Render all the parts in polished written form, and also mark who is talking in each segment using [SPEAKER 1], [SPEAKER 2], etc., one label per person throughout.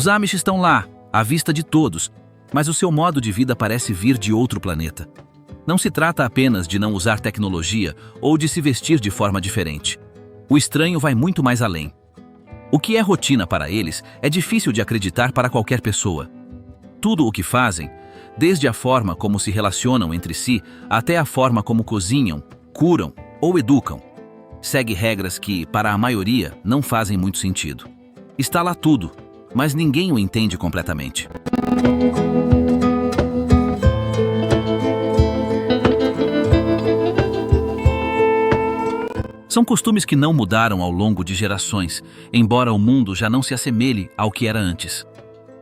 [SPEAKER 1] Os Amish estão lá, à vista de todos, mas o seu modo de vida parece vir de outro planeta. Não se trata apenas de não usar tecnologia ou de se vestir de forma diferente. O estranho vai muito mais além. O que é rotina para eles é difícil de acreditar para qualquer pessoa. Tudo o que fazem, desde a forma como se relacionam entre si até a forma como cozinham, curam ou educam, segue regras que, para a maioria, não fazem muito sentido. Está lá tudo, mas ninguém o entende completamente. São costumes que não mudaram ao longo de gerações, embora o mundo já não se assemelhe ao que era antes.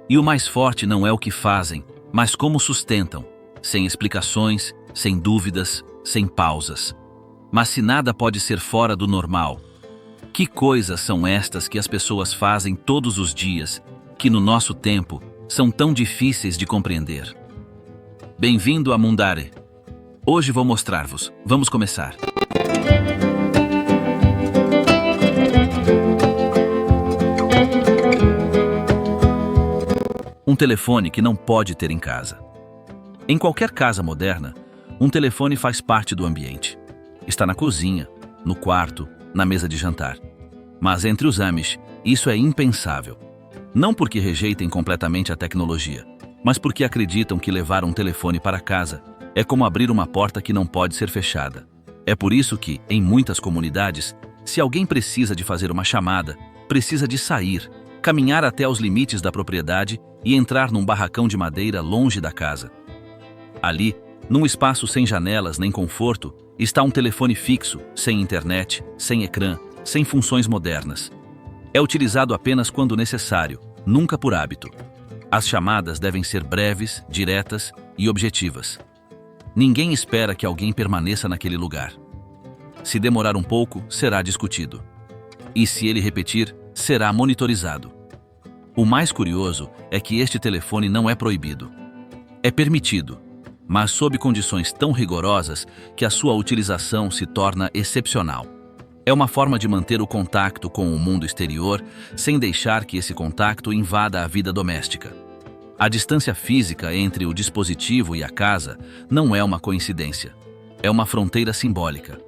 [SPEAKER 1] E o mais forte não é o que fazem, mas como sustentam, sem explicações, sem dúvidas, sem pausas. Mas se nada pode ser fora do normal, que coisas são estas que as pessoas fazem todos os dias, que no nosso tempo são tão difíceis de compreender? Bem-vindo a Mundare. Hoje vou mostrar-vos. Vamos começar. Um telefone que não pode ter em casa. Em qualquer casa moderna, um telefone faz parte do ambiente. Está na cozinha, no quarto, na mesa de jantar. Mas entre os Amish, isso é impensável. Não porque rejeitem completamente a tecnologia, mas porque acreditam que levar um telefone para casa é como abrir uma porta que não pode ser fechada. É por isso que, em muitas comunidades, se alguém precisa de fazer uma chamada, precisa de sair, caminhar até os limites da propriedade e entrar num barracão de madeira longe da casa. Ali, num espaço sem janelas nem conforto, está um telefone fixo, sem internet, sem ecrã, sem funções modernas. É utilizado apenas quando necessário, nunca por hábito. As chamadas devem ser breves, diretas e objetivas. Ninguém espera que alguém permaneça naquele lugar. Se demorar um pouco, será discutido. E se ele repetir, será monitorizado. O mais curioso é que este telefone não é proibido. É permitido, mas sob condições tão rigorosas que a sua utilização se torna excepcional. É uma forma de manter o contato com o mundo exterior sem deixar que esse contato invada a vida doméstica. A distância física entre o dispositivo e a casa não é uma coincidência. É uma fronteira simbólica.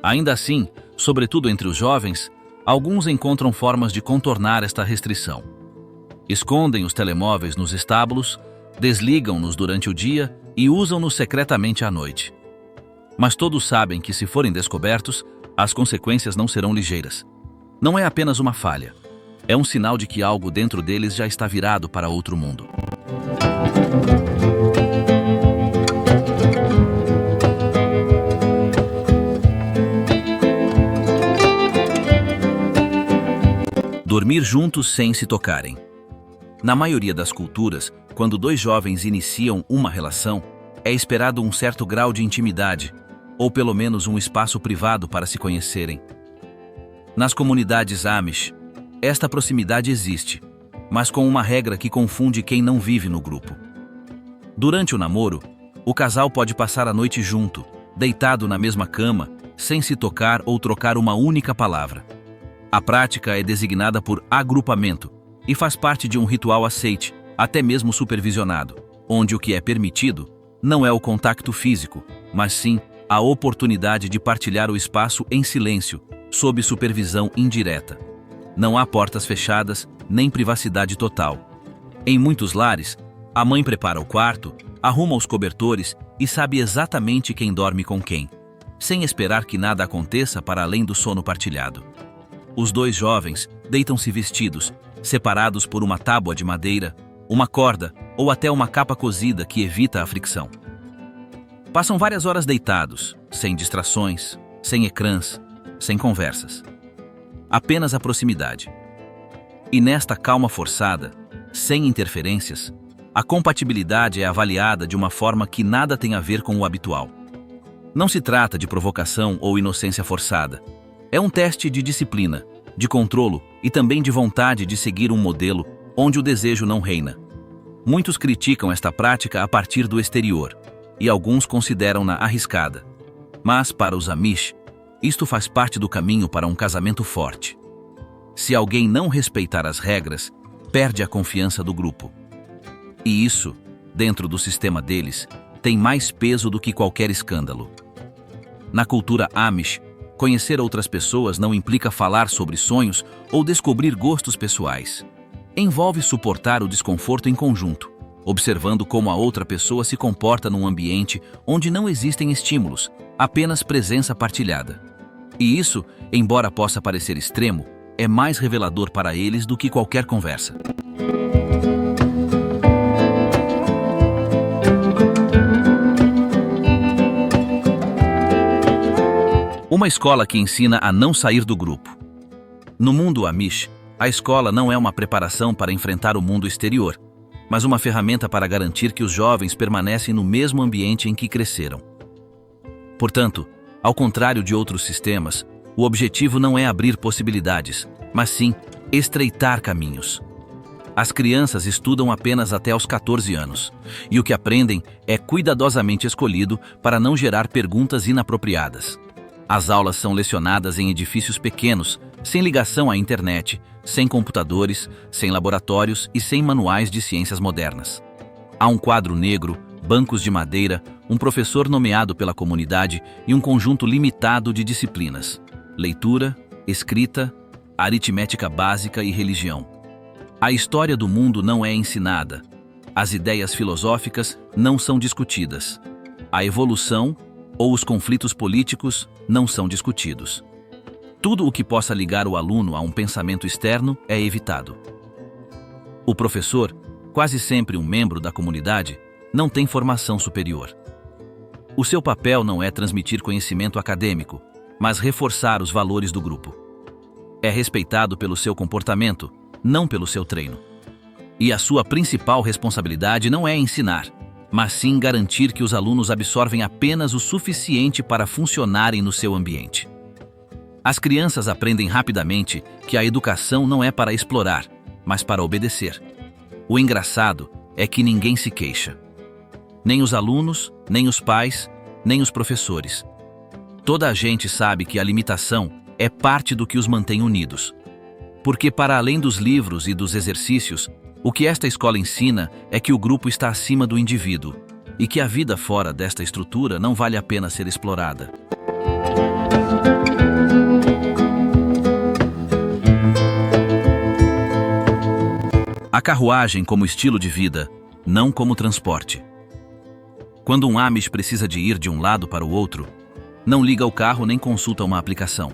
[SPEAKER 1] Ainda assim, sobretudo entre os jovens, alguns encontram formas de contornar esta restrição. Escondem os telemóveis nos estábulos, desligam-nos durante o dia e usam-nos secretamente à noite. Mas todos sabem que, se forem descobertos, as consequências não serão ligeiras. Não é apenas uma falha. É um sinal de que algo dentro deles já está virado para outro mundo. Dormir juntos sem se tocarem. Na maioria das culturas, quando dois jovens iniciam uma relação, é esperado um certo grau de intimidade, ou pelo menos um espaço privado para se conhecerem. Nas comunidades Amish, esta proximidade existe, mas com uma regra que confunde quem não vive no grupo. Durante o namoro, o casal pode passar a noite junto, deitado na mesma cama, sem se tocar ou trocar uma única palavra. A prática é designada por agrupamento e faz parte de um ritual aceite, até mesmo supervisionado, onde o que é permitido não é o contato físico, mas sim a oportunidade de partilhar o espaço em silêncio, sob supervisão indireta. Não há portas fechadas, nem privacidade total. Em muitos lares, a mãe prepara o quarto, arruma os cobertores e sabe exatamente quem dorme com quem, sem esperar que nada aconteça para além do sono partilhado. Os dois jovens deitam-se vestidos, separados por uma tábua de madeira, uma corda ou até uma capa cozida que evita a fricção. Passam várias horas deitados, sem distrações, sem ecrãs, sem conversas. Apenas a proximidade. E nesta calma forçada, sem interferências, a compatibilidade é avaliada de uma forma que nada tem a ver com o habitual. Não se trata de provocação ou inocência forçada. É um teste de disciplina, de controlo e também de vontade de seguir um modelo onde o desejo não reina. Muitos criticam esta prática a partir do exterior, e alguns consideram-na arriscada. Mas, para os Amish, isto faz parte do caminho para um casamento forte. Se alguém não respeitar as regras, perde a confiança do grupo. E isso, dentro do sistema deles, tem mais peso do que qualquer escândalo. Na cultura Amish, conhecer outras pessoas não implica falar sobre sonhos ou descobrir gostos pessoais. Envolve suportar o desconforto em conjunto, observando como a outra pessoa se comporta num ambiente onde não existem estímulos, apenas presença partilhada. E isso, embora possa parecer extremo, é mais revelador para eles do que qualquer conversa. Uma escola que ensina a não sair do grupo. No mundo Amish, a escola não é uma preparação para enfrentar o mundo exterior, mas uma ferramenta para garantir que os jovens permanecem no mesmo ambiente em que cresceram. Portanto, ao contrário de outros sistemas, o objetivo não é abrir possibilidades, mas sim estreitar caminhos. As crianças estudam apenas até aos 14 anos, e o que aprendem é cuidadosamente escolhido para não gerar perguntas inapropriadas. As aulas são lecionadas em edifícios pequenos, sem ligação à internet, sem computadores, sem laboratórios e sem manuais de ciências modernas. Há um quadro negro, bancos de madeira, um professor nomeado pela comunidade e um conjunto limitado de disciplinas: leitura, escrita, aritmética básica e religião. A história do mundo não é ensinada. As ideias filosóficas não são discutidas. A evolução ou os conflitos políticos não são discutidos. Tudo o que possa ligar o aluno a um pensamento externo é evitado. O professor, quase sempre um membro da comunidade, não tem formação superior. O seu papel não é transmitir conhecimento acadêmico, mas reforçar os valores do grupo. É respeitado pelo seu comportamento, não pelo seu treino. E a sua principal responsabilidade não é ensinar, mas sim garantir que os alunos absorvem apenas o suficiente para funcionarem no seu ambiente. As crianças aprendem rapidamente que a educação não é para explorar, mas para obedecer. O engraçado é que ninguém se queixa. Nem os alunos, nem os pais, nem os professores. Toda a gente sabe que a limitação é parte do que os mantém unidos. Porque, para além dos livros e dos exercícios, o que esta escola ensina é que o grupo está acima do indivíduo e que a vida fora desta estrutura não vale a pena ser explorada. A carruagem como estilo de vida, não como transporte. Quando um Amish precisa de ir de um lado para o outro, não liga o carro nem consulta uma aplicação.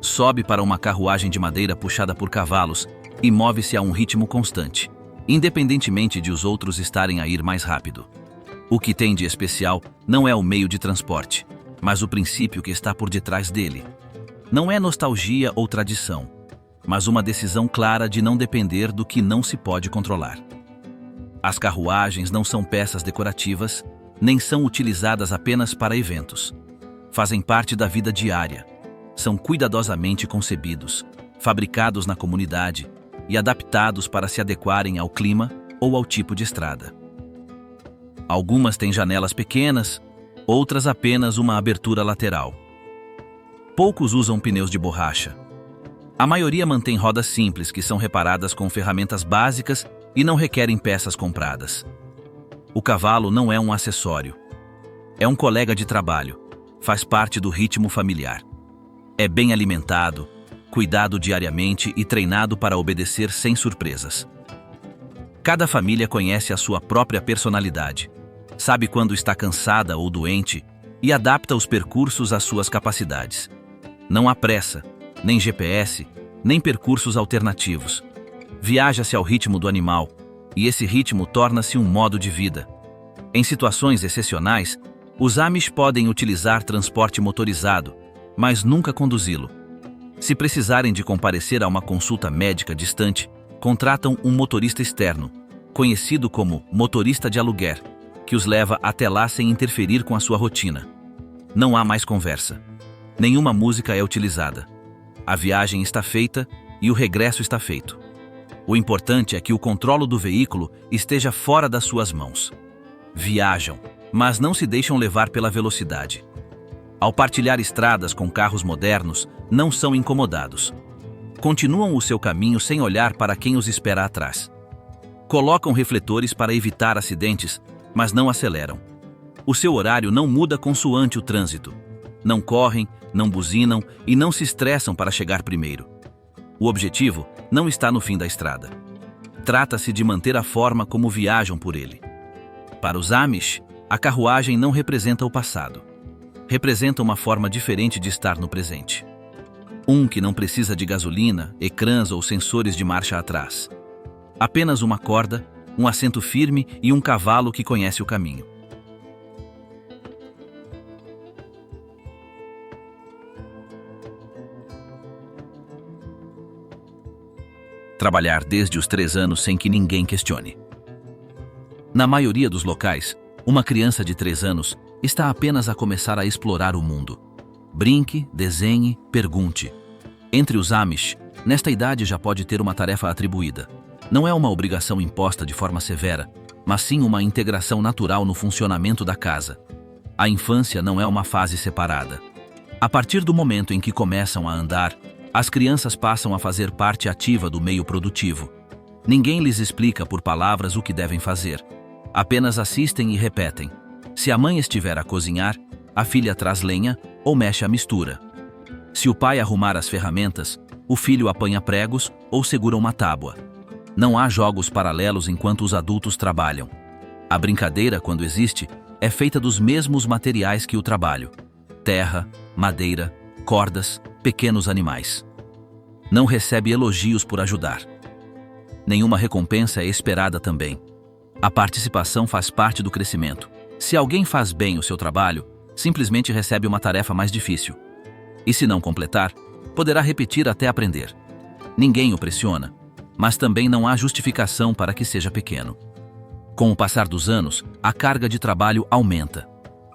[SPEAKER 1] Sobe para uma carruagem de madeira puxada por cavalos e move-se a um ritmo constante, independentemente de os outros estarem a ir mais rápido. O que tem de especial não é o meio de transporte, mas o princípio que está por detrás dele. Não é nostalgia ou tradição, mas uma decisão clara de não depender do que não se pode controlar. As carruagens não são peças decorativas, nem são utilizadas apenas para eventos. Fazem parte da vida diária. São cuidadosamente concebidos, fabricados na comunidade e adaptados para se adequarem ao clima ou ao tipo de estrada. Algumas têm janelas pequenas, outras apenas uma abertura lateral. Poucos usam pneus de borracha. A maioria mantém rodas simples que são reparadas com ferramentas básicas e não requerem peças compradas. O cavalo não é um acessório. É um colega de trabalho, faz parte do ritmo familiar. É bem alimentado, cuidado diariamente e treinado para obedecer sem surpresas. Cada família conhece a sua própria personalidade, sabe quando está cansada ou doente e adapta os percursos às suas capacidades. Não há pressa, nem GPS, nem percursos alternativos. Viaja-se ao ritmo do animal, e esse ritmo torna-se um modo de vida. Em situações excepcionais, os Amish podem utilizar transporte motorizado, mas nunca conduzi-lo. Se precisarem de comparecer a uma consulta médica distante, contratam um motorista externo, conhecido como motorista de aluguer, que os leva até lá sem interferir com a sua rotina. Não há mais conversa. Nenhuma música é utilizada. A viagem está feita e o regresso está feito. O importante é que o controle do veículo esteja fora das suas mãos. Viajam, mas não se deixam levar pela velocidade. Ao partilhar estradas com carros modernos, não são incomodados. continuam o seu caminho sem olhar para quem os espera atrás. Colocam refletores para evitar acidentes, mas não aceleram. O seu horário não muda consoante o trânsito. Não correm, não buzinam e não se estressam para chegar primeiro. O objetivo não está no fim da estrada. Trata-se de manter a forma como viajam por ele. Para os Amish, a carruagem não representa o passado. Representa uma forma diferente de estar no presente. Um que não precisa de gasolina, ecrãs ou sensores de marcha atrás. Apenas uma corda, um assento firme e um cavalo que conhece o caminho. Trabalhar desde os 3 anos sem que ninguém questione. Na maioria dos locais, uma criança de 3 anos está apenas a começar a explorar o mundo. Brinque, desenhe, pergunte. Entre os Amish, nesta idade já pode ter uma tarefa atribuída. Não é uma obrigação imposta de forma severa, mas sim uma integração natural no funcionamento da casa. A infância não é uma fase separada. A partir do momento em que começam a andar, as crianças passam a fazer parte ativa do meio produtivo. Ninguém lhes explica por palavras o que devem fazer. Apenas assistem e repetem. Se a mãe estiver a cozinhar, a filha traz lenha ou mexe a mistura. Se o pai arrumar as ferramentas, o filho apanha pregos ou segura uma tábua. Não há jogos paralelos enquanto os adultos trabalham. A brincadeira, quando existe, é feita dos mesmos materiais que o trabalho: terra, madeira, cordas, pequenos animais. Não recebe elogios por ajudar. Nenhuma recompensa é esperada também. A participação faz parte do crescimento. Se alguém faz bem o seu trabalho, simplesmente recebe uma tarefa mais difícil. E se não completar, poderá repetir até aprender. Ninguém o pressiona, mas também não há justificação para que seja pequeno. Com o passar dos anos, a carga de trabalho aumenta.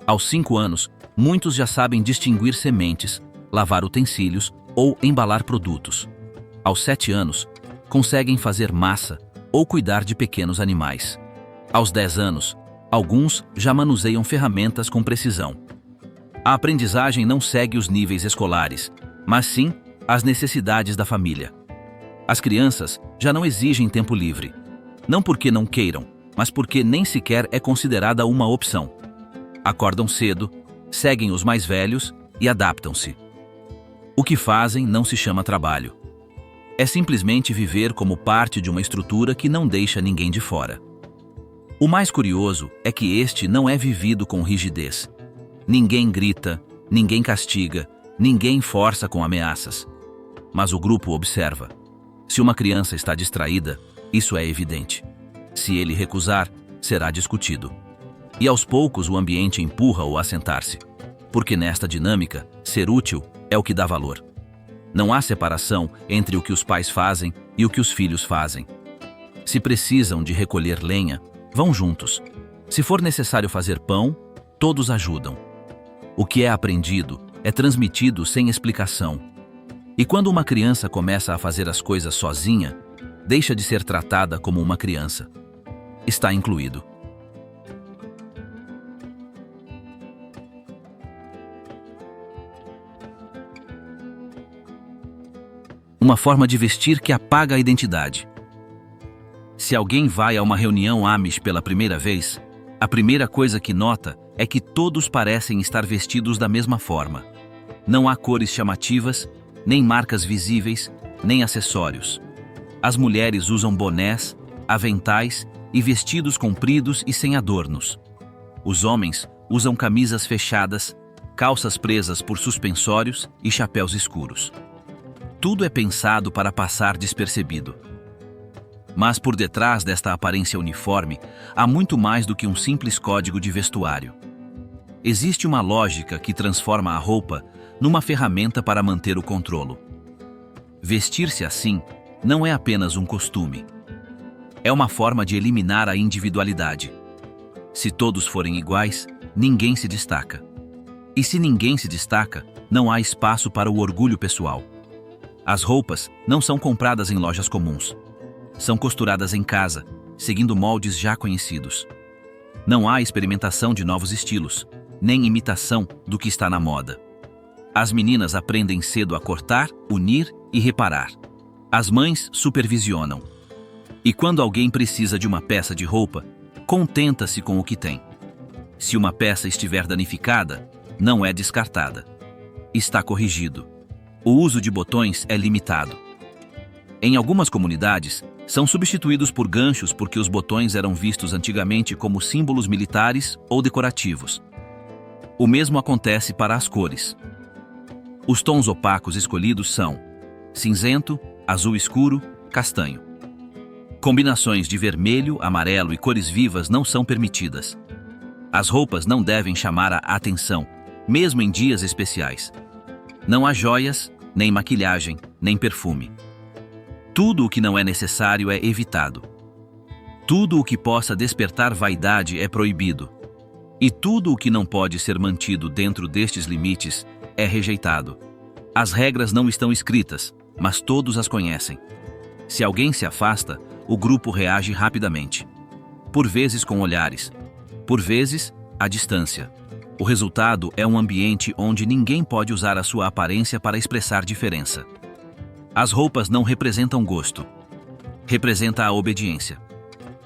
[SPEAKER 1] Aos 5 anos, muitos já sabem distinguir sementes, lavar utensílios ou embalar produtos. Aos 7 anos, conseguem fazer massa ou cuidar de pequenos animais. Aos 10 anos, alguns já manuseiam ferramentas com precisão. A aprendizagem não segue os níveis escolares, mas sim as necessidades da família. As crianças já não exigem tempo livre, não porque não queiram, mas porque nem sequer é considerada uma opção. Acordam cedo, seguem os mais velhos e adaptam-se. O que fazem não se chama trabalho. É simplesmente viver como parte de uma estrutura que não deixa ninguém de fora. O mais curioso é que este não é vivido com rigidez. Ninguém grita, ninguém castiga, ninguém força com ameaças. Mas o grupo observa. Se uma criança está distraída, isso é evidente. Se ele recusar, será discutido. E aos poucos o ambiente empurra-o a sentar-se. Porque nesta dinâmica, ser útil é o que dá valor. Não há separação entre o que os pais fazem e o que os filhos fazem. Se precisam de recolher lenha, vão juntos. Se for necessário fazer pão, todos ajudam. O que é aprendido é transmitido sem explicação. E quando uma criança começa a fazer as coisas sozinha, deixa de ser tratada como uma criança. Está incluído. Uma forma de vestir que apaga a identidade. Se alguém vai a uma reunião Amish pela primeira vez, a primeira coisa que nota é que todos parecem estar vestidos da mesma forma. Não há cores chamativas, nem marcas visíveis, nem acessórios. As mulheres usam bonés, aventais e vestidos compridos e sem adornos. Os homens usam camisas fechadas, calças presas por suspensórios e chapéus escuros. Tudo é pensado para passar despercebido. Mas por detrás desta aparência uniforme, há muito mais do que um simples código de vestuário. Existe uma lógica que transforma a roupa numa ferramenta para manter o controle. Vestir-se assim não é apenas um costume. É uma forma de eliminar a individualidade. Se todos forem iguais, ninguém se destaca. E se ninguém se destaca, não há espaço para o orgulho pessoal. As roupas não são compradas em lojas comuns. São costuradas em casa, seguindo moldes já conhecidos. Não há experimentação de novos estilos, nem imitação do que está na moda. As meninas aprendem cedo a cortar, unir e reparar. As mães supervisionam. E quando alguém precisa de uma peça de roupa, contenta-se com o que tem. Se uma peça estiver danificada, não é descartada. Está corrigido. O uso de botões é limitado. Em algumas comunidades, são substituídos por ganchos porque os botões eram vistos antigamente como símbolos militares ou decorativos. O mesmo acontece para as cores. Os tons opacos escolhidos são cinzento, azul escuro, castanho. Combinações de vermelho, amarelo e cores vivas não são permitidas. As roupas não devem chamar a atenção, mesmo em dias especiais. Não há joias, nem maquilhagem, nem perfume. Tudo o que não é necessário é evitado. Tudo o que possa despertar vaidade é proibido. E tudo o que não pode ser mantido dentro destes limites é rejeitado. As regras não estão escritas, mas todos as conhecem. Se alguém se afasta, o grupo reage rapidamente. Por vezes com olhares, por vezes à distância. O resultado é um ambiente onde ninguém pode usar a sua aparência para expressar diferença. As roupas não representam gosto. Representa a obediência.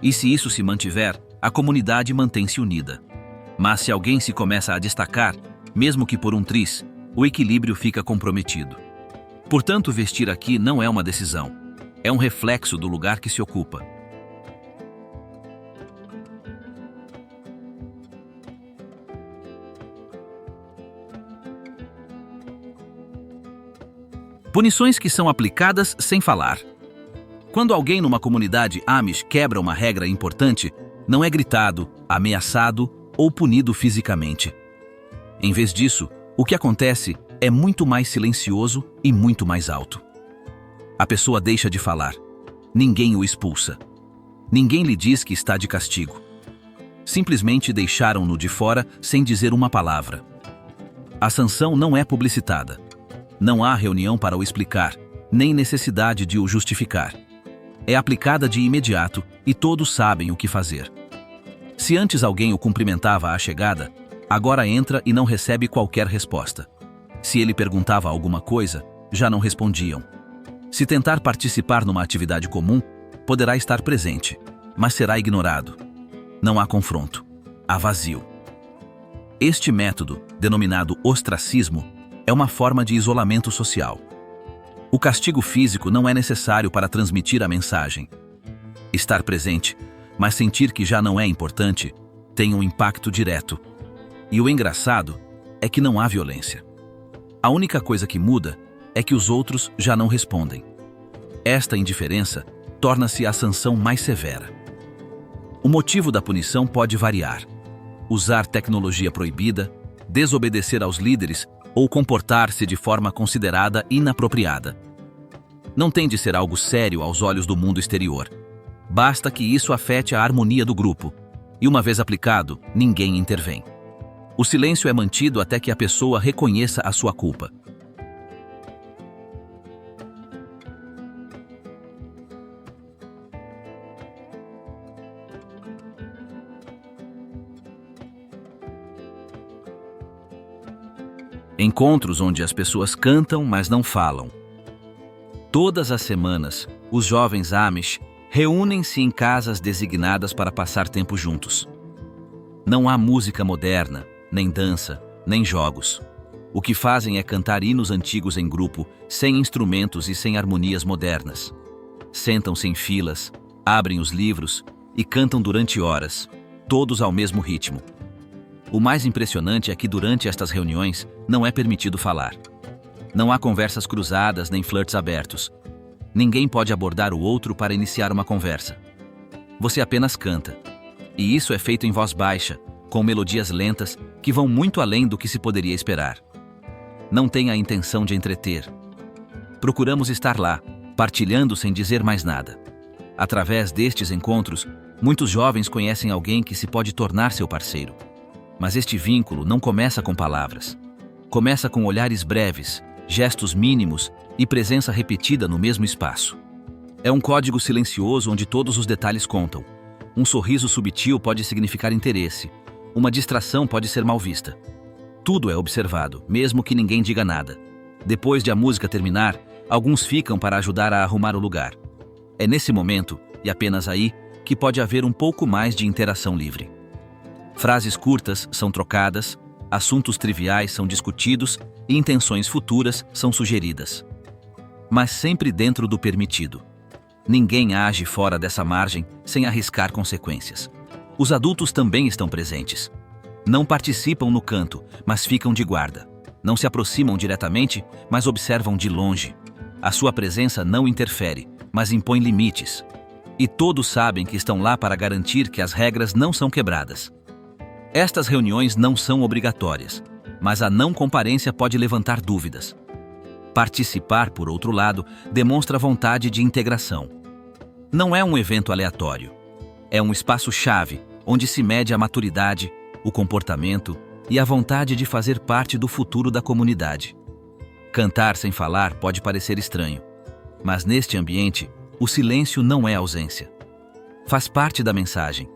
[SPEAKER 1] E se isso se mantiver, a comunidade mantém-se unida. Mas se alguém se começa a destacar, mesmo que por um triz, o equilíbrio fica comprometido. Portanto, vestir aqui não é uma decisão. É um reflexo do lugar que se ocupa. Punições que são aplicadas sem falar. Quando alguém numa comunidade Amish quebra uma regra importante, não é gritado, ameaçado ou punido fisicamente. Em vez disso, o que acontece é muito mais silencioso e muito mais alto. A pessoa deixa de falar. Ninguém o expulsa. Ninguém lhe diz que está de castigo. Simplesmente deixaram-no de fora sem dizer uma palavra. A sanção não é publicitada. Não há reunião para o explicar, nem necessidade de o justificar. É aplicada de imediato e todos sabem o que fazer. Se antes alguém o cumprimentava à chegada, agora entra e não recebe qualquer resposta. Se ele perguntava alguma coisa, já não respondiam. Se tentar participar numa atividade comum, poderá estar presente, mas será ignorado. Não há confronto. Há vazio. Este método, denominado ostracismo, é uma forma de isolamento social. O castigo físico não é necessário para transmitir a mensagem. Estar presente, mas sentir que já não é importante, tem um impacto direto. E o engraçado é que não há violência. A única coisa que muda é que os outros já não respondem. Esta indiferença torna-se a sanção mais severa. O motivo da punição pode variar. Usar tecnologia proibida, desobedecer aos líderes ou comportar-se de forma considerada inapropriada. Não tem de ser algo sério aos olhos do mundo exterior. Basta que isso afete a harmonia do grupo. E uma vez aplicado, ninguém intervém. O silêncio é mantido até que a pessoa reconheça a sua culpa. Encontros onde as pessoas cantam, mas não falam. Todas as semanas, os jovens Amish reúnem-se em casas designadas para passar tempo juntos. Não há música moderna, nem dança, nem jogos. O que fazem é cantar hinos antigos em grupo, sem instrumentos e sem harmonias modernas. Sentam-se em filas, abrem os livros e cantam durante horas, todos ao mesmo ritmo. O mais impressionante é que durante estas reuniões não é permitido falar. Não há conversas cruzadas nem flirts abertos. Ninguém pode abordar o outro para iniciar uma conversa. Você apenas canta. E isso é feito em voz baixa, com melodias lentas que vão muito além do que se poderia esperar. Não tem a intenção de entreter. Procuramos estar lá, partilhando sem dizer mais nada. Através destes encontros, muitos jovens conhecem alguém que se pode tornar seu parceiro. Mas este vínculo não começa com palavras. Começa com olhares breves, gestos mínimos e presença repetida no mesmo espaço. É um código silencioso onde todos os detalhes contam. Um sorriso subtil pode significar interesse. Uma distração pode ser mal vista. Tudo é observado, mesmo que ninguém diga nada. Depois de a música terminar, Alguns ficam para ajudar a arrumar o lugar. É nesse momento, e apenas aí, que pode haver um pouco mais de interação livre. Frases curtas são trocadas, assuntos triviais são discutidos e intenções futuras são sugeridas. Mas sempre dentro do permitido. Ninguém age fora dessa margem sem arriscar consequências. Os adultos também estão presentes. Não participam no canto, mas ficam de guarda. Não se aproximam diretamente, mas observam de longe. A sua presença não interfere, mas impõe limites. E todos sabem que estão lá para garantir que as regras não são quebradas. Estas reuniões não são obrigatórias, mas a não comparência pode levantar dúvidas. Participar, por outro lado, demonstra vontade de integração. Não é um evento aleatório. É um espaço-chave onde se mede a maturidade, o comportamento e a vontade de fazer parte do futuro da comunidade. Cantar sem falar pode parecer estranho, mas neste ambiente, o silêncio não é ausência. Faz parte da mensagem.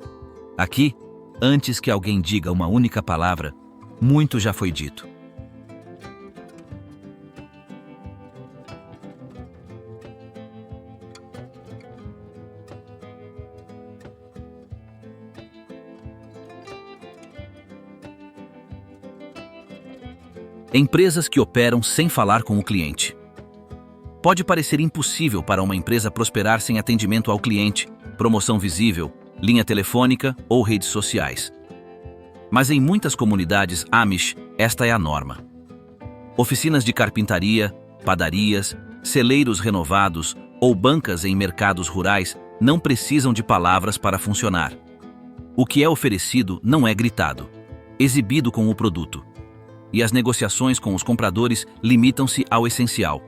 [SPEAKER 1] Aqui, antes que alguém diga uma única palavra, muito já foi dito. Empresas que operam sem falar com o cliente. Pode parecer impossível para uma empresa prosperar sem atendimento ao cliente, promoção visível, linha telefônica ou redes sociais. Mas em muitas comunidades Amish, esta é a norma. Oficinas de carpintaria, padarias, celeiros renovados ou bancas em mercados rurais não precisam de palavras para funcionar. O que é oferecido não é gritado, exibido com o produto. E as negociações com os compradores limitam-se ao essencial.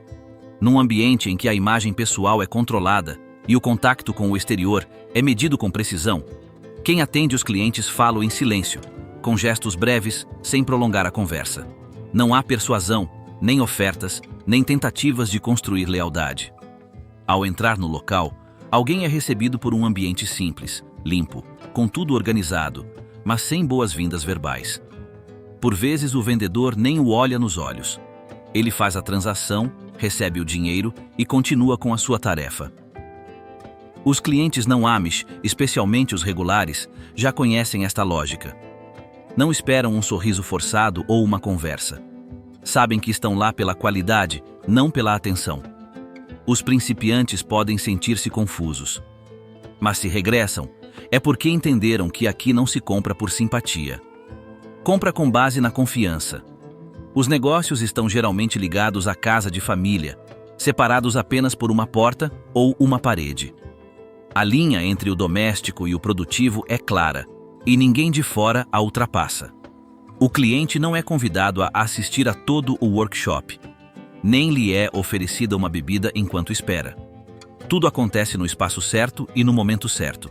[SPEAKER 1] Num ambiente em que a imagem pessoal é controlada e o contato com o exterior é medido com precisão, quem atende os clientes fala em silêncio, com gestos breves, sem prolongar a conversa. Não há persuasão, nem ofertas, nem tentativas de construir lealdade. Ao entrar no local, alguém é recebido por um ambiente simples, limpo, com tudo organizado, mas sem boas-vindas verbais. Por vezes o vendedor nem o olha nos olhos. Ele faz a transação, recebe o dinheiro e continua com a sua tarefa. Os clientes não Amish, especialmente os regulares, já conhecem esta lógica. Não esperam um sorriso forçado ou uma conversa. Sabem que estão lá pela qualidade, não pela atenção. Os principiantes podem sentir-se confusos. Mas se regressam, é porque entenderam que aqui não se compra por simpatia. Compra com base na confiança. Os negócios estão geralmente ligados à casa de família, separados apenas por uma porta ou uma parede. A linha entre o doméstico e o produtivo é clara, e ninguém de fora a ultrapassa. O cliente não é convidado a assistir a todo o workshop, nem lhe é oferecida uma bebida enquanto espera. Tudo acontece no espaço certo e no momento certo.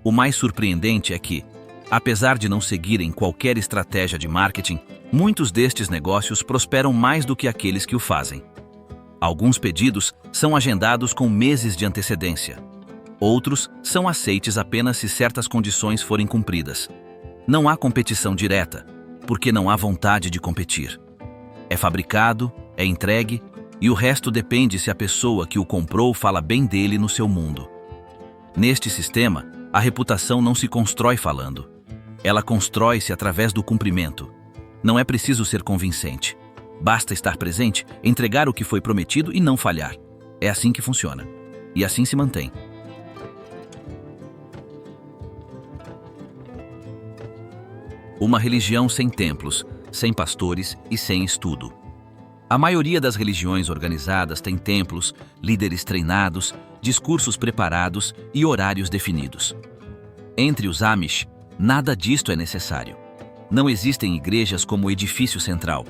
[SPEAKER 1] O mais surpreendente é que, apesar de não seguirem qualquer estratégia de marketing, muitos destes negócios prosperam mais do que aqueles que o fazem. Alguns pedidos são agendados com meses de antecedência. Outros são aceites apenas se certas condições forem cumpridas. Não há competição direta, porque não há vontade de competir. É fabricado, é entregue, e o resto depende se a pessoa que o comprou fala bem dele no seu mundo. Neste sistema, a reputação não se constrói falando. Ela constrói-se através do cumprimento. Não é preciso ser convincente. Basta estar presente, entregar o que foi prometido e não falhar. É assim que funciona. E assim se mantém. Uma religião sem templos, sem pastores e sem estudo. A maioria das religiões organizadas tem templos, líderes treinados, discursos preparados e horários definidos. Entre os Amish, nada disto é necessário. Não existem igrejas como edifício central.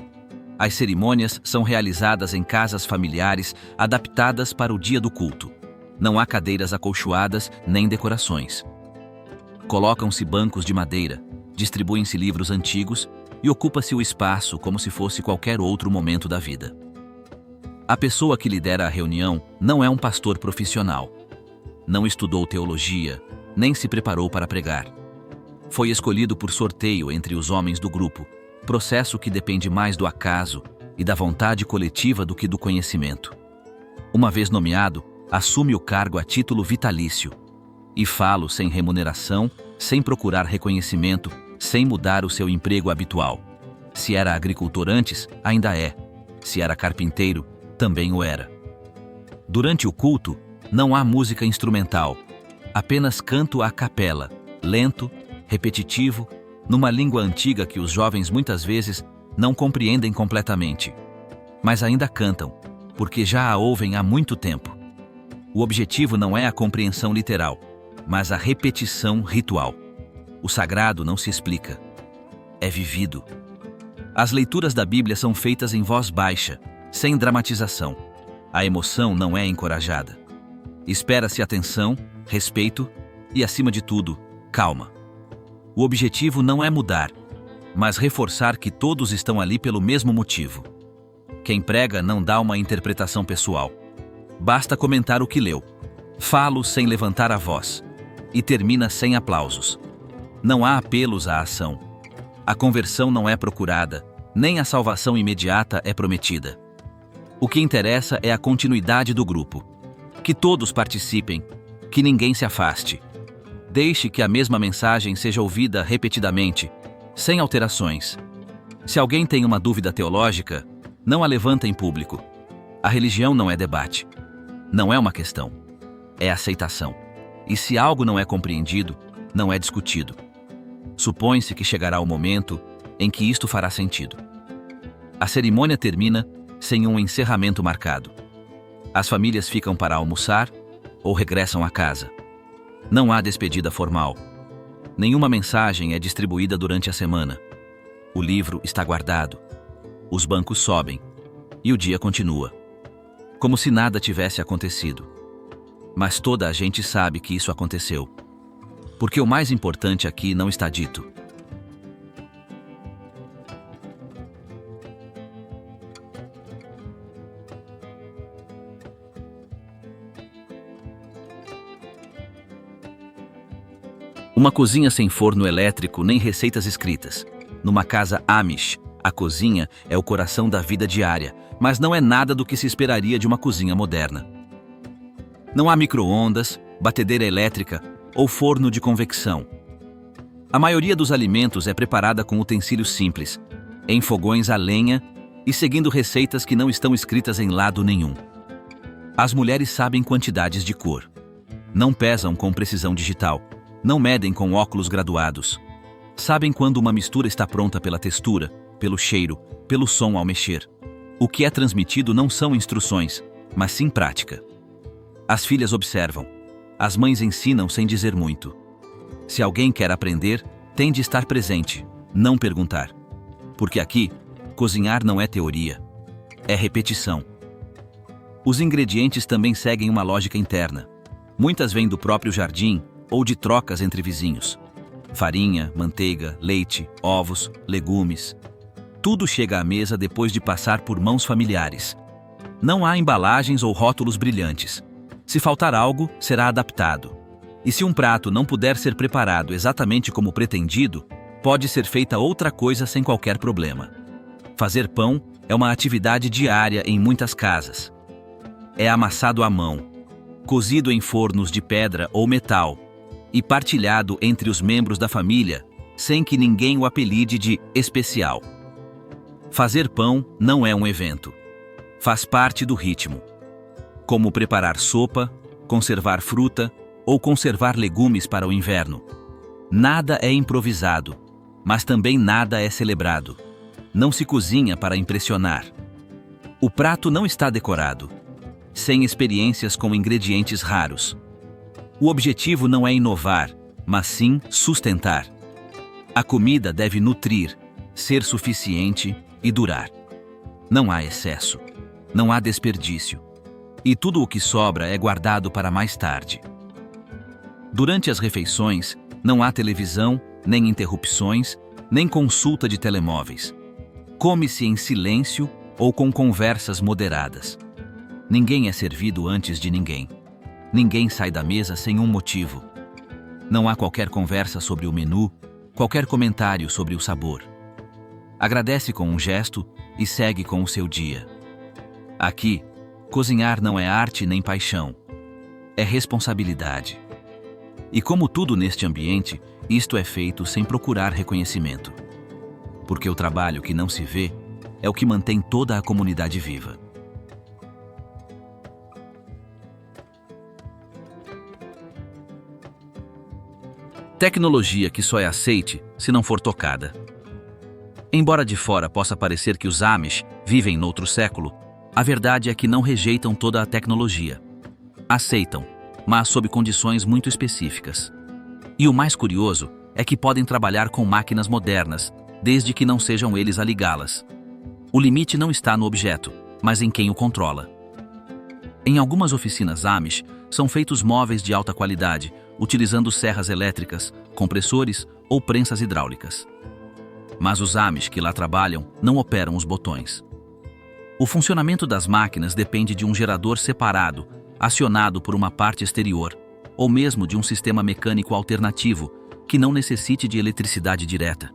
[SPEAKER 1] As cerimônias são realizadas em casas familiares adaptadas para o dia do culto. Não há cadeiras acolchoadas nem decorações. Colocam-se bancos de madeira, distribuem-se livros antigos e ocupa-se o espaço como se fosse qualquer outro momento da vida. A pessoa que lidera a reunião não é um pastor profissional. Não estudou teologia, nem se preparou para pregar. Foi escolhido por sorteio entre os homens do grupo, processo que depende mais do acaso e da vontade coletiva do que do conhecimento. Uma vez nomeado, assume o cargo a título vitalício. E falo sem remuneração, sem procurar reconhecimento, sem mudar o seu emprego habitual. Se era agricultor antes, ainda é. Se era carpinteiro, também o era. Durante o culto, não há música instrumental. Apenas canto a capela, lento, repetitivo, numa língua antiga que os jovens muitas vezes não compreendem completamente. Mas ainda cantam, porque já a ouvem há muito tempo. O objetivo não é a compreensão literal, mas a repetição ritual. O sagrado não se explica, é vivido. As leituras da Bíblia são feitas em voz baixa, sem dramatização. A emoção não é encorajada. Espera-se atenção, respeito e, acima de tudo, calma. O objetivo não é mudar, mas reforçar que todos estão ali pelo mesmo motivo. Quem prega não dá uma interpretação pessoal. Basta comentar o que leu. Falo sem levantar a voz. E termina sem aplausos. Não há apelos à ação. A conversão não é procurada, nem a salvação imediata é prometida. O que interessa é a continuidade do grupo. Que todos participem, que ninguém se afaste. Deixe que a mesma mensagem seja ouvida repetidamente, sem alterações. Se alguém tem uma dúvida teológica, não a levanta em público. A religião não é debate. Não é uma questão. É aceitação. E se algo não é compreendido, não é discutido. Supõe-se que chegará o momento em que isto fará sentido. A cerimônia termina sem um encerramento marcado. As famílias ficam para almoçar ou regressam a casa. Não há despedida formal. Nenhuma mensagem é distribuída durante a semana. O livro está guardado. Os bancos sobem. E o dia continua. Como se nada tivesse acontecido. Mas toda a gente sabe que isso aconteceu. Porque o mais importante aqui não está dito. Uma cozinha sem forno elétrico nem receitas escritas. Numa casa Amish, a cozinha é o coração da vida diária, mas não é nada do que se esperaria de uma cozinha moderna. Não há micro-ondas, batedeira elétrica ou forno de convecção. A maioria dos alimentos é preparada com utensílios simples, em fogões a lenha e seguindo receitas que não estão escritas em lado nenhum. As mulheres sabem quantidades de cor. Não pesam com precisão digital. Não medem com óculos graduados. Sabem quando uma mistura está pronta pela textura, pelo cheiro, pelo som ao mexer. O que é transmitido não são instruções, mas sim prática. As filhas observam. As mães ensinam sem dizer muito. Se alguém quer aprender, tem de estar presente, não perguntar. Porque aqui, cozinhar não é teoria, é repetição. Os ingredientes também seguem uma lógica interna. Muitas vêm do próprio jardim ou de trocas entre vizinhos. Farinha, manteiga, leite, ovos, legumes. Tudo chega à mesa depois de passar por mãos familiares. Não há embalagens ou rótulos brilhantes. Se faltar algo, será adaptado. E se um prato não puder ser preparado exatamente como pretendido, pode ser feita outra coisa sem qualquer problema. Fazer pão é uma atividade diária em muitas casas. É amassado à mão, cozido em fornos de pedra ou metal, e partilhado entre os membros da família, sem que ninguém o apelide de especial. Fazer pão não é um evento. Faz parte do ritmo. Como preparar sopa, conservar fruta ou conservar legumes para o inverno. Nada é improvisado, mas também nada é celebrado. Não se cozinha para impressionar. O prato não está decorado, sem experiências com ingredientes raros. O objetivo não é inovar, mas sim sustentar. A comida deve nutrir, ser suficiente e durar. Não há excesso, não há desperdício. E tudo o que sobra é guardado para mais tarde. Durante as refeições, não há televisão, nem interrupções, nem consulta de telemóveis. Come-se em silêncio ou com conversas moderadas. Ninguém é servido antes de ninguém. Ninguém sai da mesa sem um motivo. Não há qualquer conversa sobre o menu, qualquer comentário sobre o sabor. Agradece com um gesto e segue com o seu dia. Aqui, Cozinhar não é arte nem paixão. É responsabilidade. E como tudo neste ambiente, isto é feito sem procurar reconhecimento. Porque o trabalho que não se vê é o que mantém toda a comunidade viva. Tecnologia que só é aceite se não for tocada. Embora de fora possa parecer que os Amish vivem noutro século, a verdade é que não rejeitam toda a tecnologia. Aceitam, mas sob condições muito específicas. E o mais curioso é que podem trabalhar com máquinas modernas, desde que não sejam eles a ligá-las. O limite não está no objeto, mas em quem o controla. Em algumas oficinas Amish, são feitos móveis de alta qualidade, utilizando serras elétricas, compressores ou prensas hidráulicas. Mas os Amish que lá trabalham não operam os botões. O funcionamento das máquinas depende de um gerador separado, acionado por uma parte exterior, ou mesmo de um sistema mecânico alternativo, que não necessite de eletricidade direta.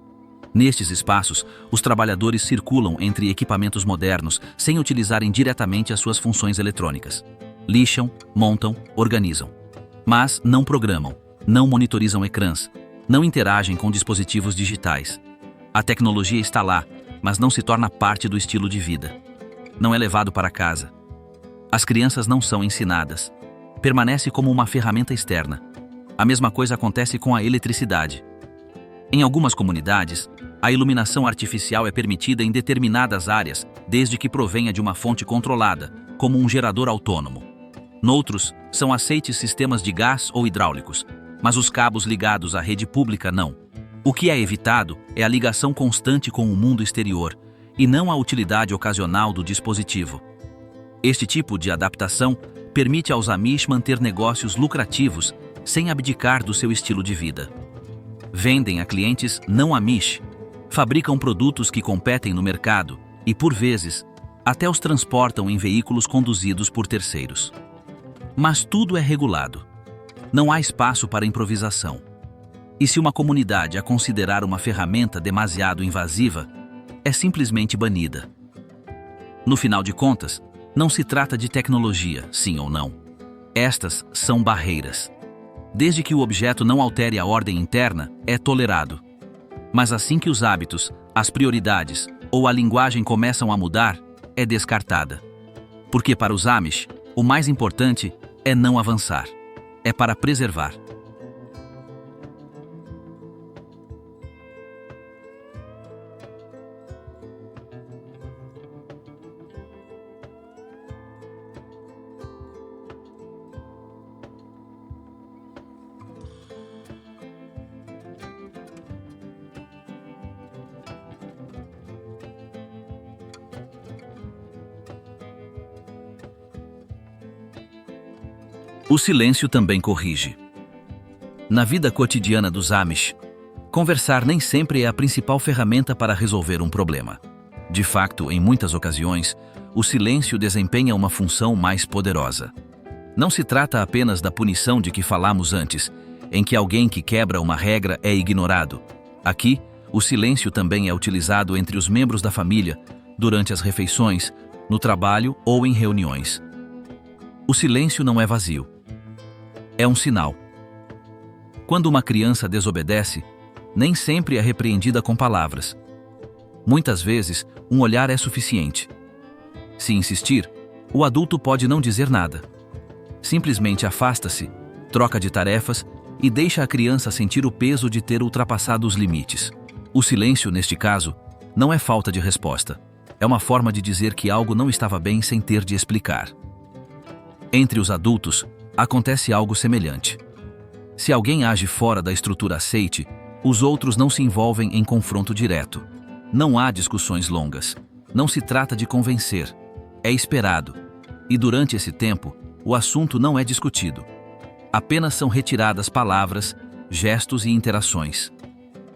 [SPEAKER 1] Nestes espaços, os trabalhadores circulam entre equipamentos modernos sem utilizarem diretamente as suas funções eletrônicas. Lixam, montam, organizam. Mas não programam, não monitorizam ecrãs, não interagem com dispositivos digitais. A tecnologia está lá, mas não se torna parte do estilo de vida. Não é levado para casa. As crianças não são ensinadas. Permanece como uma ferramenta externa. A mesma coisa acontece com a eletricidade. Em algumas comunidades, a iluminação artificial é permitida em determinadas áreas, desde que provenha de uma fonte controlada, como um gerador autônomo. Noutros, são aceites sistemas de gás ou hidráulicos, mas os cabos ligados à rede pública não. O que é evitado é a ligação constante com o mundo exterior, e não a utilidade ocasional do dispositivo. Este tipo de adaptação permite aos Amish manter negócios lucrativos sem abdicar do seu estilo de vida. Vendem a clientes não Amish, fabricam produtos que competem no mercado e, por vezes, até os transportam em veículos conduzidos por terceiros. Mas tudo é regulado. Não há espaço para improvisação. E se uma comunidade a considerar uma ferramenta demasiado invasiva, é simplesmente banida. No final de contas, não se trata de tecnologia, sim ou não. Estas são barreiras. Desde que o objeto não altere a ordem interna, é tolerado. Mas assim que os hábitos, as prioridades ou a linguagem começam a mudar, é descartada. Porque para os Amish, o mais importante é não avançar. É para preservar. O silêncio também corrige. Na vida cotidiana dos Amish, conversar nem sempre é a principal ferramenta para resolver um problema. De facto, em muitas ocasiões, o silêncio desempenha uma função mais poderosa. Não se trata apenas da punição de que falamos antes, em que alguém que quebra uma regra é ignorado. Aqui, o silêncio também é utilizado entre os membros da família, durante as refeições, no trabalho ou em reuniões. O silêncio não é vazio. É um sinal. Quando uma criança desobedece, nem sempre é repreendida com palavras. Muitas vezes, um olhar é suficiente. Se insistir, o adulto pode não dizer nada. Simplesmente afasta-se, troca de tarefas e deixa a criança sentir o peso de ter ultrapassado os limites. O silêncio, neste caso, não é falta de resposta. É uma forma de dizer que algo não estava bem sem ter de explicar. Entre os adultos, acontece algo semelhante. Se alguém age fora da estrutura aceite, os outros não se envolvem em confronto direto. Não há discussões longas. Não se trata de convencer. É esperado. E durante esse tempo, o assunto não é discutido. Apenas são retiradas palavras, gestos e interações.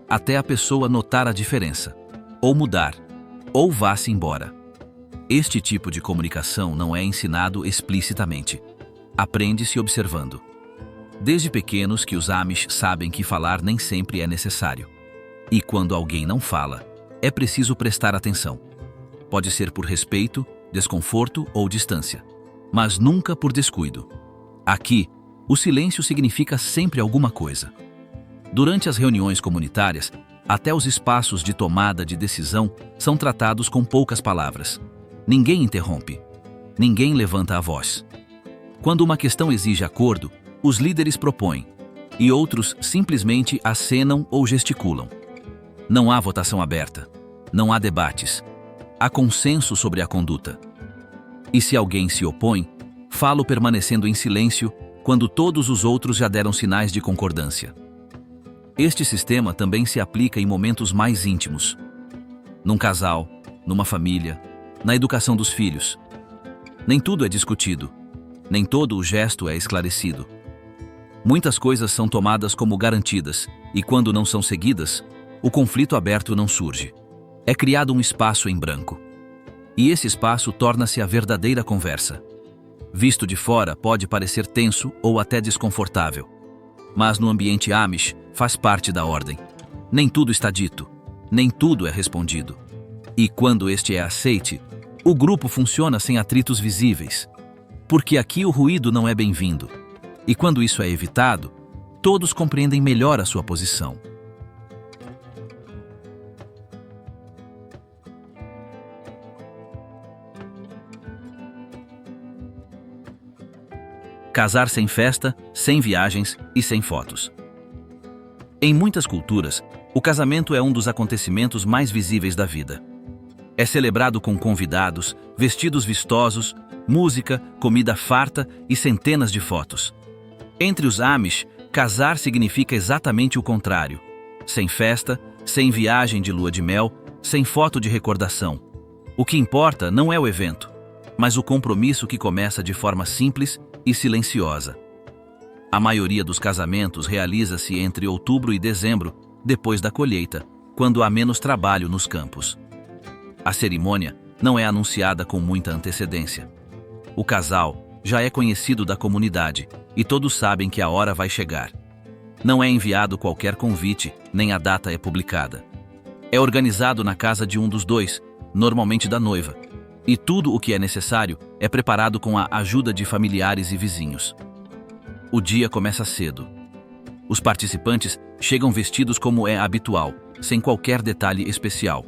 [SPEAKER 1] Até a pessoa notar a diferença. Ou mudar. Ou vá-se embora. Este tipo de comunicação não é ensinado explicitamente. Aprende-se observando. Desde pequenos que os Amish sabem que falar nem sempre é necessário. E quando alguém não fala, é preciso prestar atenção. Pode ser por respeito, desconforto ou distância. mas nunca por descuido. Aqui, o silêncio significa sempre alguma coisa. Durante as reuniões comunitárias, até os espaços de tomada de decisão são tratados com poucas palavras. Ninguém interrompe. Ninguém levanta a voz. Quando uma questão exige acordo, os líderes propõem, e outros simplesmente acenam ou gesticulam. Não há votação aberta. Não há debates. Há consenso sobre a conduta. E se alguém se opõe, falo permanecendo em silêncio quando todos os outros já deram sinais de concordância. Este sistema também se aplica em momentos mais íntimos. Num casal, numa família, na educação dos filhos. Nem tudo é discutido. Nem todo o gesto é esclarecido. Muitas coisas são tomadas como garantidas, e quando não são seguidas, o conflito aberto não surge. É criado um espaço em branco. E esse espaço torna-se a verdadeira conversa. Visto de fora, pode parecer tenso ou até desconfortável. Mas no ambiente Amish, faz parte da ordem. Nem tudo está dito, nem tudo é respondido. E quando este é aceite, o grupo funciona sem atritos visíveis. Porque aqui o ruído não é bem-vindo. E quando isso é evitado, todos compreendem melhor a sua posição. Casar sem festa, sem viagens e sem fotos. Em muitas culturas, o casamento é um dos acontecimentos mais visíveis da vida. É celebrado com convidados, vestidos vistosos, música, comida farta e centenas de fotos. Entre os Amish, casar significa exatamente o contrário. Sem festa, sem viagem de lua de mel, sem foto de recordação. O que importa não é o evento, mas o compromisso que começa de forma simples e silenciosa. A maioria dos casamentos realiza-se entre outubro e dezembro, depois da colheita, quando há menos trabalho nos campos. A cerimônia não é anunciada com muita antecedência. O casal já é conhecido da comunidade e todos sabem que a hora vai chegar. Não é enviado qualquer convite, nem a data é publicada. É organizado na casa de um dos dois, normalmente da noiva, e tudo o que é necessário é preparado com a ajuda de familiares e vizinhos. O dia começa cedo. Os participantes chegam vestidos como é habitual, sem qualquer detalhe especial.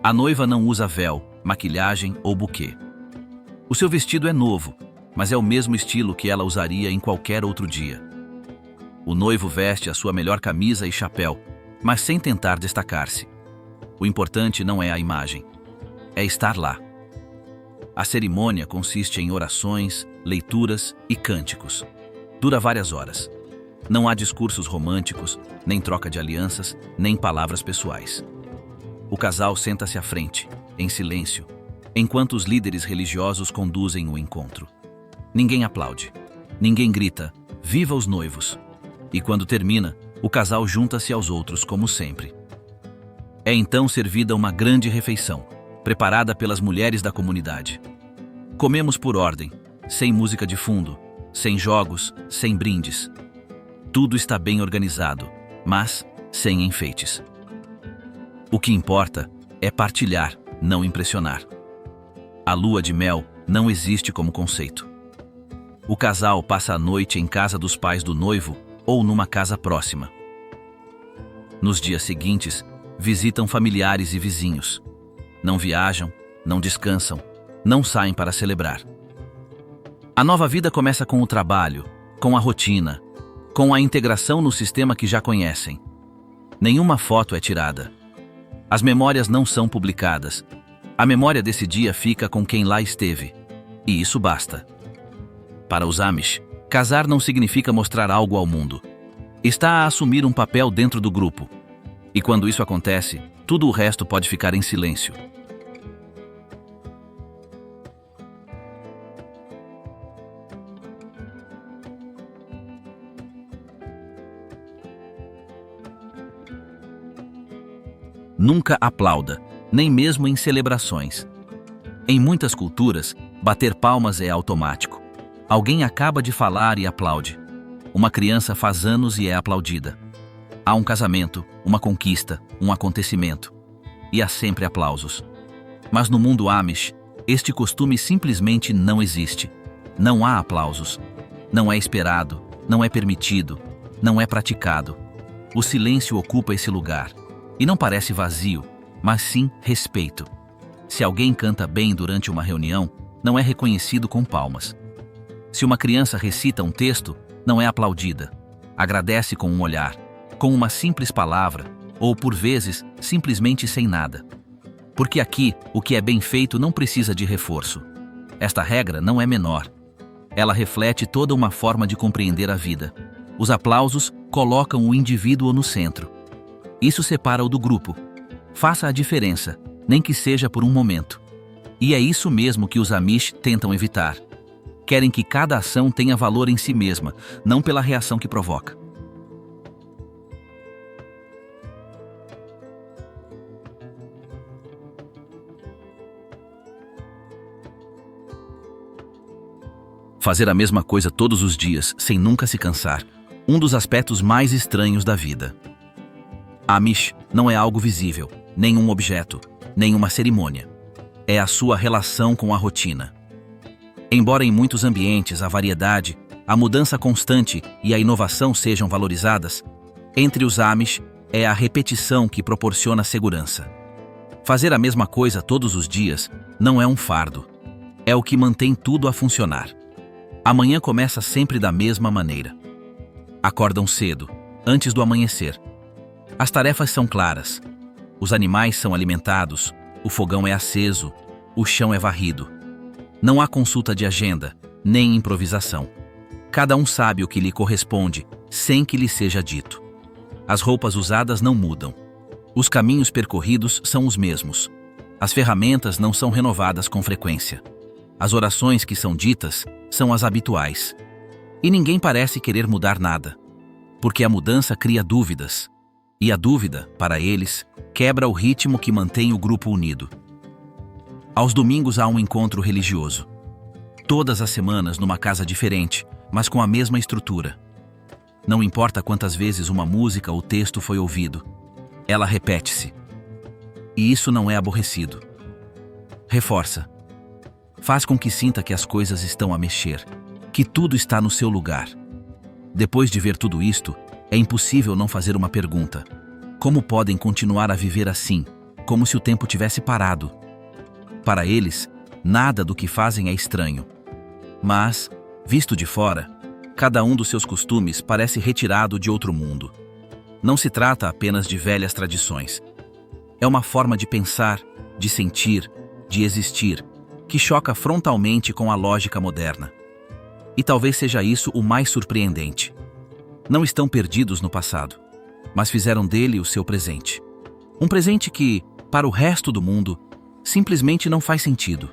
[SPEAKER 1] A noiva não usa véu, maquilhagem ou buquê. O seu vestido é novo, mas é o mesmo estilo que ela usaria em qualquer outro dia. O noivo veste a sua melhor camisa e chapéu, mas sem tentar destacar-se. O importante não é a imagem, é estar lá. A cerimônia consiste em orações, leituras e cânticos. Dura várias horas. Não há discursos românticos, nem troca de alianças, nem palavras pessoais. O casal senta-se à frente, em silêncio, enquanto os líderes religiosos conduzem o encontro. Ninguém aplaude, ninguém grita, "Viva os noivos!" E quando termina, o casal junta-se aos outros como sempre. É então servida uma grande refeição, preparada pelas mulheres da comunidade. Comemos por ordem, sem música de fundo, sem jogos, sem brindes. Tudo está bem organizado, mas sem enfeites. O que importa é partilhar, não impressionar. A lua de mel não existe como conceito. O casal passa a noite em casa dos pais do noivo ou numa casa próxima. Nos dias seguintes, visitam familiares e vizinhos. Não viajam, não descansam, não saem para celebrar. A nova vida começa com o trabalho, com a rotina, com a integração no sistema que já conhecem. Nenhuma foto é tirada. As memórias não são publicadas. A memória desse dia fica com quem lá esteve. E isso basta. Para os Amish, casar não significa mostrar algo ao mundo. Está a assumir um papel dentro do grupo. E quando isso acontece, tudo o resto pode ficar em silêncio. Nunca aplauda, nem mesmo em celebrações. Em muitas culturas, bater palmas é automático. Alguém acaba de falar e aplaude. Uma criança faz anos e é aplaudida. Há um casamento, uma conquista, um acontecimento. E há sempre aplausos. Mas no mundo Amish, Este costume simplesmente não existe. Não há aplausos. Não é esperado, não é permitido, não é praticado. O silêncio ocupa esse lugar. E não parece vazio, mas sim respeito. Se alguém canta bem durante uma reunião, não é reconhecido com palmas. Se uma criança recita um texto, não é aplaudida. Agradece com um olhar, com uma simples palavra, ou por vezes, simplesmente sem nada. Porque aqui, o que é bem feito não precisa de reforço. Esta regra não é menor. Ela reflete toda uma forma de compreender a vida. Os aplausos colocam o indivíduo no centro. Isso separa-o do grupo. Faça a diferença, nem que seja por um momento. E é isso mesmo que os Amish tentam evitar. Querem que cada ação tenha valor em si mesma, não pela reação que provoca. Fazer a mesma coisa todos os dias, sem nunca se cansar, um dos aspectos mais estranhos da vida. Amish não é algo visível, nem um objeto, nem uma cerimônia. É a sua relação com a rotina. Embora em muitos ambientes a variedade, a mudança constante e a inovação sejam valorizadas, entre os Amish é a repetição que proporciona segurança. Fazer a mesma coisa todos os dias não é um fardo. É o que mantém tudo a funcionar. A manhã começa sempre da mesma maneira. Acordam cedo, antes do amanhecer. As tarefas são claras. Os animais são alimentados, o fogão é aceso, o chão é varrido. Não há consulta de agenda, nem improvisação. Cada um sabe o que lhe corresponde, sem que lhe seja dito. As roupas usadas não mudam. Os caminhos percorridos são os mesmos. As ferramentas não são renovadas com frequência. As orações que são ditas são as habituais. E ninguém parece querer mudar nada, porque a mudança cria dúvidas. E a dúvida, para eles, quebra o ritmo que mantém o grupo unido. Aos domingos há um encontro religioso. Todas as semanas numa casa diferente, mas com a mesma estrutura. Não importa quantas vezes uma música ou texto foi ouvido, ela repete-se. E isso não é aborrecido. Reforça. Faz com que sinta que as coisas estão a mexer, que tudo está no seu lugar. Depois de ver tudo isto, é impossível não fazer uma pergunta. Como podem continuar a viver assim, como se o tempo tivesse parado? Para eles, nada do que fazem é estranho. Mas, visto de fora, cada um dos seus costumes parece retirado de outro mundo. Não se trata apenas de velhas tradições. É uma forma de pensar, de sentir, de existir, que choca frontalmente com a lógica moderna. E talvez seja isso o mais surpreendente. Não estão perdidos no passado, mas fizeram dele o seu presente. Um presente que, para o resto do mundo, simplesmente não faz sentido.